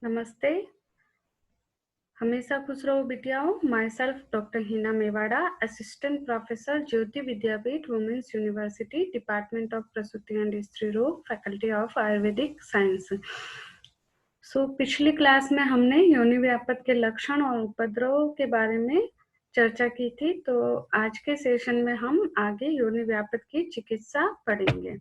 नमस्ते। हमेशा खुश रहो बिटियाओ। Myself doctor Hina Mewada, assistant professor, Jyoti Vidyapeeth women's university, department of प्रसूति एंड स्त्री रोग, फैकल्टी ऑफ आयुर्वेदिक साइंस। पिछली क्लास में हमने योनि व्यापत के लक्षण और उपद्रव के बारे में चर्चा की थी। तो आज के सेशन में हम आगे योनि व्यापत की चिकित्सा पढ़ेंगे।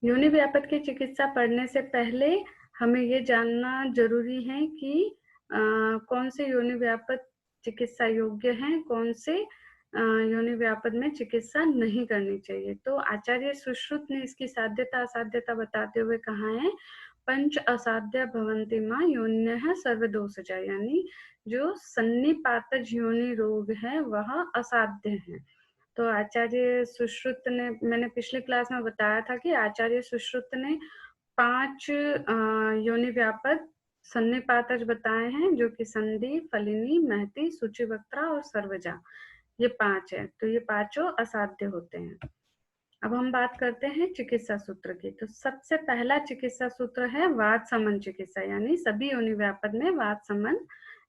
योनि व्यापत की चिकित्सा पढ़ने से पहले हमें ये जानना जरूरी है कि कौन से योनि व्यापत चिकित्सा योग्य हैं, कौन से योनि व्यापत में चिकित्सा नहीं करनी चाहिए। तो आचार्य सुश्रुत ने इसकी साध्यता असाध्यता बताते हुए कहा है, पंच असाध्य भवन्ति मां योन्यः सर्वदोषजा, यानी जो सन्निपातज योनि रोग है वह असाध्य है। तो आचार्य सुश्रुत ने, मैंने पिछली क्लास में बताया था कि आचार्य सुश्रुत ने 5 योनि व्यापक सन्निपातज बताए हैं, जो कि संधि, फलिनी, महती, सूचिवक्त्रा और सर्वजा, ये 5 है। तो ये पांचों असाध्य होते हैं। अब हम बात करते हैं चिकित्सा सूत्र की। तो सबसे पहला चिकित्सा सूत्र है वात समन चिकित्सा, यानी सभी योनि व्यापक में वात समन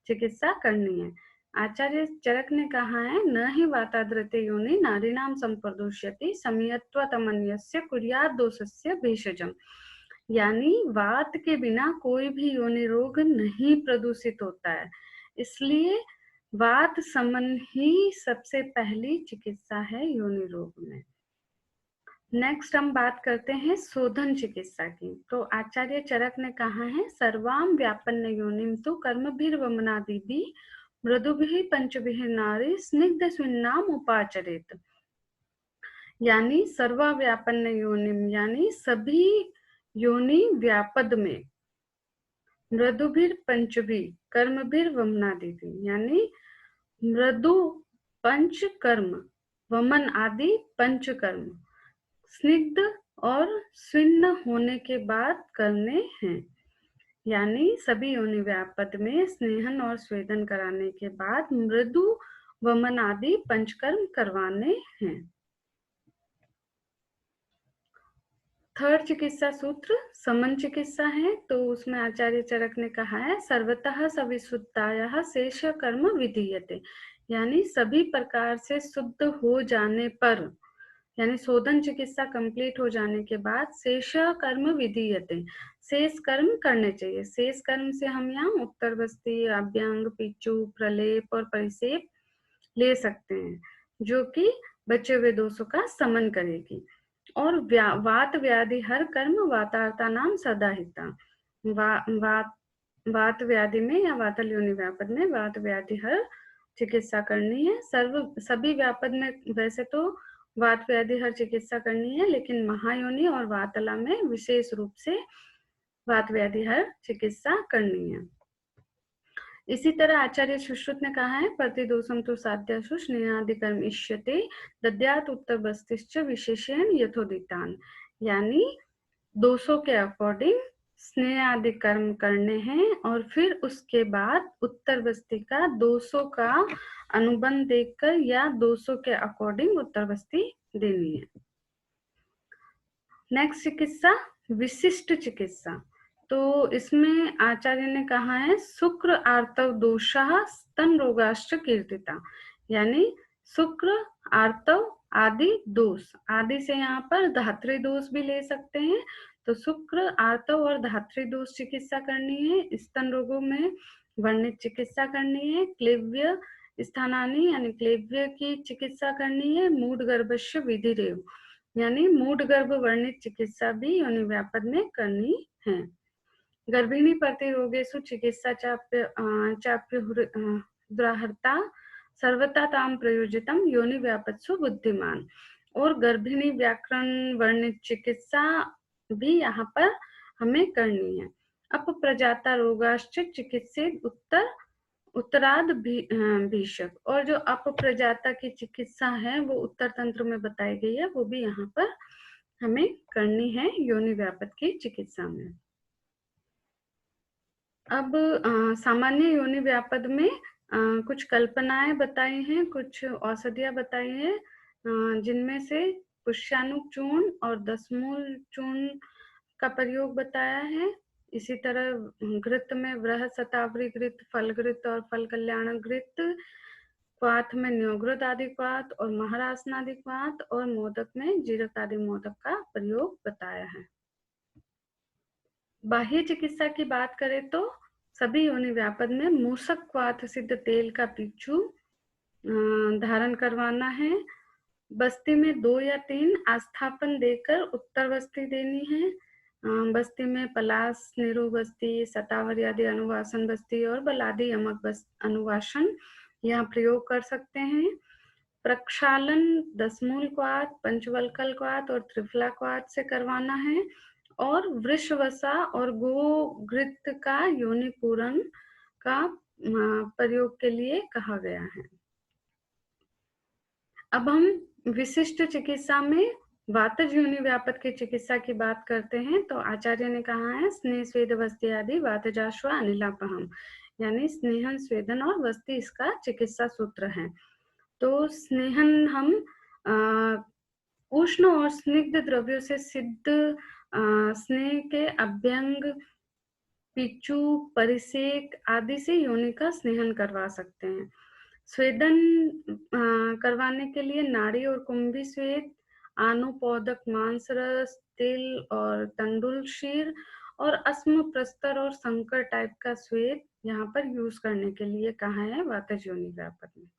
चिकित्सा करनी है। आचार्य चरक ने कहा है, न ही वाताद्रते योनि नारीणाम संप्रदोष्यति समयत्वतमन्यस्य कुर्यात् दोषस्य भेषजम, यानी वात के बिना कोई भी योनि रोग नहीं प्रदूषित होता है, इसलिए वात समन ही सबसे पहली चिकित्सा है योनि रोग में। नेक्स्ट हम बात करते हैं शोधन चिकित्सा की। तो आचार्य चरक ने कहा है, सर्वाम व्यापन्न योनिम तो कर्मभिर्वमनादिभिः मृदुभिः पंचभिः नारी स्निग्ध स्विन्नाम उपाचरेत, यानी सर्वव्यापन्न योनिम, यानी सभी योनि व्यापद में, मृदुभिर पंचभी कर्मभिर वमनादिभिः, यानी मृदु पंच कर्म, वमन आदि पंच कर्म, स्निग्ध और स्विन्न होने के बाद करने हैं, यानी सभी योनि व्यापद में स्नेहन और स्वेदन कराने के बाद मृदु वमन आदि पंचकर्म करवाने हैं। थर्ड चिकित्सा सूत्र समन चिकित्सा है। तो उसमें आचार्य चरक ने कहा है, सर्वतः सविशुद्धायाः शेष कर्म विधीयते, यानी सभी प्रकार से शुद्ध हो जाने पर, यानी शोधन चिकित्सा कंप्लीट हो जाने के बाद शेष कर्म विधीयते, शेष कर्म करने चाहिए। शेष कर्म से हम यहाँ उत्तर बस्ती, अभ्यंग, पिचु, प्रलेप और परिसेप ले सकते हैं, जो कि बचे हुए दोषों का समन करेगी। और वात व्याधि हर कर्म वातार्ता नाम सदाहिता, वात व्याधि में या वातल योनि व्यापद में वात व्याधि हर चिकित्सा करनी है। सभी व्यापद में वैसे तो वात व्याधि हर चिकित्सा करनी है, लेकिन महायोनि और वातला में विशेष रूप से वात व्याधि हर चिकित्सा करनी है। इसी तरह आचार्य सुश्रुत ने कहा है, प्रतिदोषम तो साध्यासु स्नेहादिकर्म इष्यते दद्यात् उत्तर बस्तिश्च विशेषण यथोदितान, यानी दोषों के अकॉर्डिंग स्नेह आदि कर्म करने हैं और फिर उसके बाद उत्तर बस्ती का दोषों का अनुबंध देखकर या दोषों के अकॉर्डिंग उत्तर बस्ती देनी है। नेक्स्ट चिकित्सा विशिष्ट चिकित्सा। तो इसमें आचार्य ने कहा है, शुक्र आर्तव दोषः स्तन रोगाश्च कीर्तिता, यानी शुक्र आर्तव आदि दोष, आदि से यहाँ पर धात्री दोष भी ले सकते हैं। तो शुक्र आर्तव और धात्री दोष चिकित्सा करनी है। स्तन रोगों में वर्णित चिकित्सा करनी है। क्लेव्य स्थानानि, यानी क्लेव्य की चिकित्सा करनी है। मूढ़ गर्भस्य विधिरेव, यानी मूढ़ गर्भ वर्णित चिकित्सा भी योनि व्यापद में करनी है। गर्भिणी प्रतिरोगेषु चिकित्सा चाप्युद्राहर्ता सर्वथा ताम प्रयोजितम योनि व्यापत्सु बुद्धिमान, और गर्भिणी व्याकरण वर्णित चिकित्सा भी यहाँ पर हमें करनी है। अपप्रजाता रोगाश्च चिकित्सित उत्तराद भीषक, और जो अपप्रजाता की चिकित्सा है वो उत्तर तंत्र में बताई गई है, वो भी यहाँ पर हमें करनी है योनि व्यापत की चिकित्सा में। अब सामान्य योनि व्यापद में कुछ कल्पनाएं बताई हैं, कुछ औषधियां बताई हैं, जिनमें से पुष्यानुक चूर्ण और दशमूल चूर्ण का प्रयोग बताया है। इसी तरह घृत में बृहत शतावरी घृत, फल घृत और फल कल्याण घृत, क्वाथ में न्योघृत आदि क्वाथ और महारासन आदि क्वाथ, और मोदक में जीरक आदि मोदक का प्रयोग बताया है। बाह्य चिकित्सा की बात करें तो सभी योनि व्यापद में मूसक क्वाथ सिद्ध तेल का पिच्चू धारण करवाना है। बस्ती में 2 या 3 आस्थापन देकर उत्तर बस्ती देनी है। बस्ती में पलास, निरु बस्ती, शतावरी आदि अनुवासन बस्ती और बलादी यमक अनुवासन यहाँ प्रयोग कर सकते हैं। प्रक्षालन 10 मूल क्वाथ, पंचवल्कल क्वाथ और त्रिफला क्वाथ से करवाना है, और वृषवसा और गोघृत का योनि पूरण का प्रयोग के लिए कहा गया है। अब हम विशिष्ट चिकित्सा में वातज योनि व्यापद की चिकित्सा की बात करते हैं। तो आचार्य ने कहा है स्नेह स्वेद वस्ती आदि वातजाश्वा अनिलापहम, यानी स्नेहन, स्वेदन और वस्ती इसका चिकित्सा सूत्र है। तो स्नेहन हम उष्ण और स्निग्ध द्रव्यों से सिद्ध स्नेह के अभ्यंग, पिच्चू, परिसेक आदि से योनि का स्नेहन करवा सकते हैं। स्वेदन करवाने के लिए नाड़ी और कुंभी स्वेद, आनुपोदक मांसरस, तिल और तंडुल शीर और अस्म, प्रस्तर और संकर टाइप का स्वेद यहाँ पर यूज करने के लिए कहा है वातज योनि व्यापक में।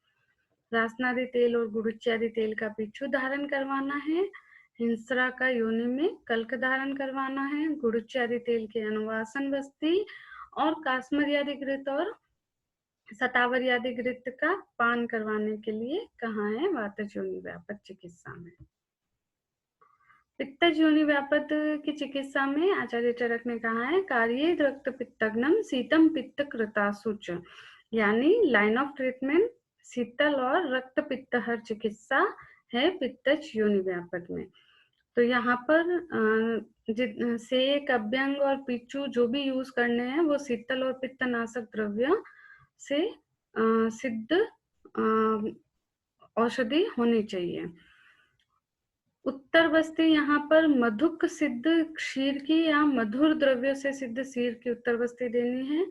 रासनादी तेल और गुड़ुच्यादि तेल का पिच्चू धारण करवाना है। हिंसरा का योनि में कल्क धारण करवाना है। गुड़ुच्यादि तेल के अनुवासन बस्ती और कास्मरियादि घृत और शतावरी आदि घृत का पान करवाने के लिए कहा है वातज योनि व्यापद चिकित्सा में। पित्तज योनि व्यापद की चिकित्सा में आचार्य चरक ने कहा है कार्ये रक्त पित्तग्नम शीतम पित्त कृतासुच, यानी लाइन ऑफ ट्रीटमेंट शीतल और रक्त पित्तहर चिकित्सा है पित्तज योनि व्यापद में। तो यहाँ पर सेक, अभ्यंग और पिच्चू जो भी यूज करने हैं वो शीतल और पित्तनाशक द्रव्य से सिद्ध औषधि होनी चाहिए। उत्तर बस्ती यहाँ पर मधुक सिद्ध क्षीर की या मधुर द्रव्यों से सिद्ध क्षीर की उत्तर बस्ती देनी है।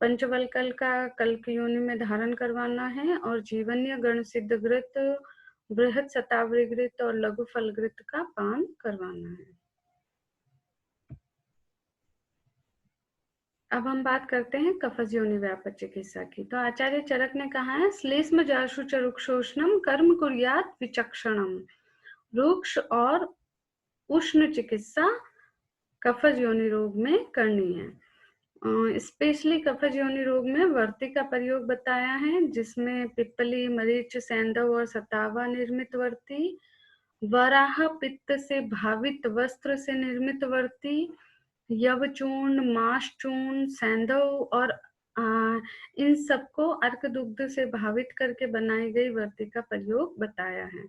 पंचवल्कल का कल्क योनि में धारण करवाना है और जीवन्य गण सिद्ध घृत, बृहत शतावरी घृत और लघु फल घृत का पान करवाना है। अब हम बात करते हैं कफज योनि व्यापक चिकित्सा की। तो आचार्य चरक ने कहा है श्लेष्म जाशु च रुक्षोष्णम कर्म कुर्यात विचक्षणम, रुक्ष और उष्ण चिकित्सा कफज योनि रोग में करनी है। स्पेशली कफज योनि रोग में वर्ती का प्रयोग बताया है, जिसमें पिप्पली, मरीच, सैंधव और सतावा निर्मित वर्ती, वराह पित्त से भावित वस्त्र से निर्मित वर्ती, यवचूर्ण, माशचूर्ण, सैंधव और इन सबको अर्क दुग्ध से भावित करके बनाई गई वर्ती का प्रयोग बताया है।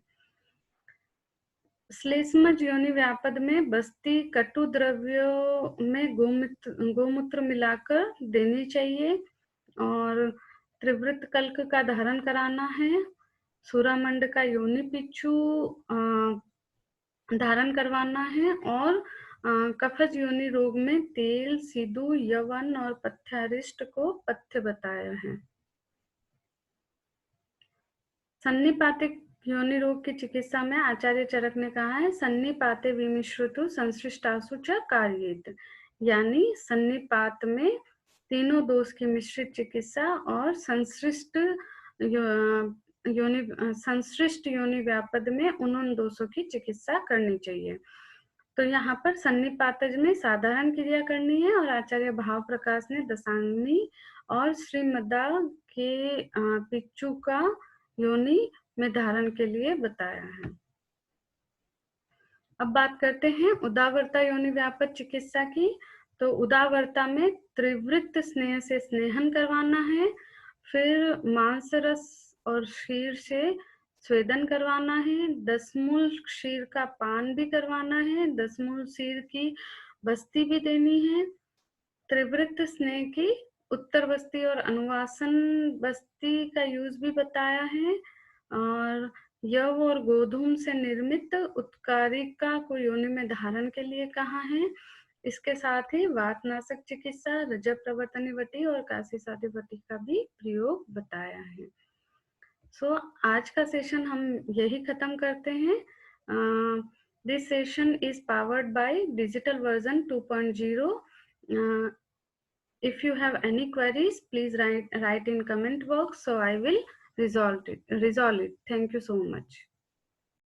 श्लेष्मज योनि व्यापद में बस्ती कटु द्रव्यों में गोमूत्र मिलाकर देनी चाहिए और त्रिवृत कल्क का धारण कराना है। सूरामंड का योनि पिच्चू धारण करवाना है और कफज योनि रोग में तेल, सिदु, यवन और पथ्यारिष्ट को पथ्य बताया है। सन्निपातिक योनि रोग की चिकित्सा में आचार्य चरक ने कहा है सन्निपाते विमिश्रितु संसृष्टासु च कार्येत, यानी सन्निपात में तीनों दोष की मिश्रित चिकित्सा और संसृष्ट योनि व्यापद में उन दोषों की चिकित्सा करनी चाहिए। तो यहाँ पर सन्निपातज में साधारण क्रिया करनी है और आचार्य भाव प्रकाश ने दशांगी और श्रीमदा के पिच्चू का योनि में धारण के लिए बताया है। अब बात करते हैं उदावरता योनि व्यापक चिकित्सा की। तो उदावरता में त्रिवृत स्नेह से स्नेहन करवाना है, फिर मांस रस और क्षीर से स्वेदन करवाना है, 10 मूल क्षीर का पान भी करवाना है, 10 मूल क्षीर की बस्ती भी देनी है। त्रिवृत स्नेह की उत्तर बस्ती और अनुवासन बस्ती का यूज भी बताया है और यव और गोधूम से निर्मित उत्कारिका को योनि में धारण के लिए कहा है। इसके साथ ही वातनाशक चिकित्सा, रजत प्रवर्तनीवटी और काशी साध्यवटी का भी प्रयोग बताया है। आज का सेशन हम यही खत्म करते हैं। This session is powered by digital version 2.0. If you have any queries, please write in comment box, so I will resolve it. Thank you so much.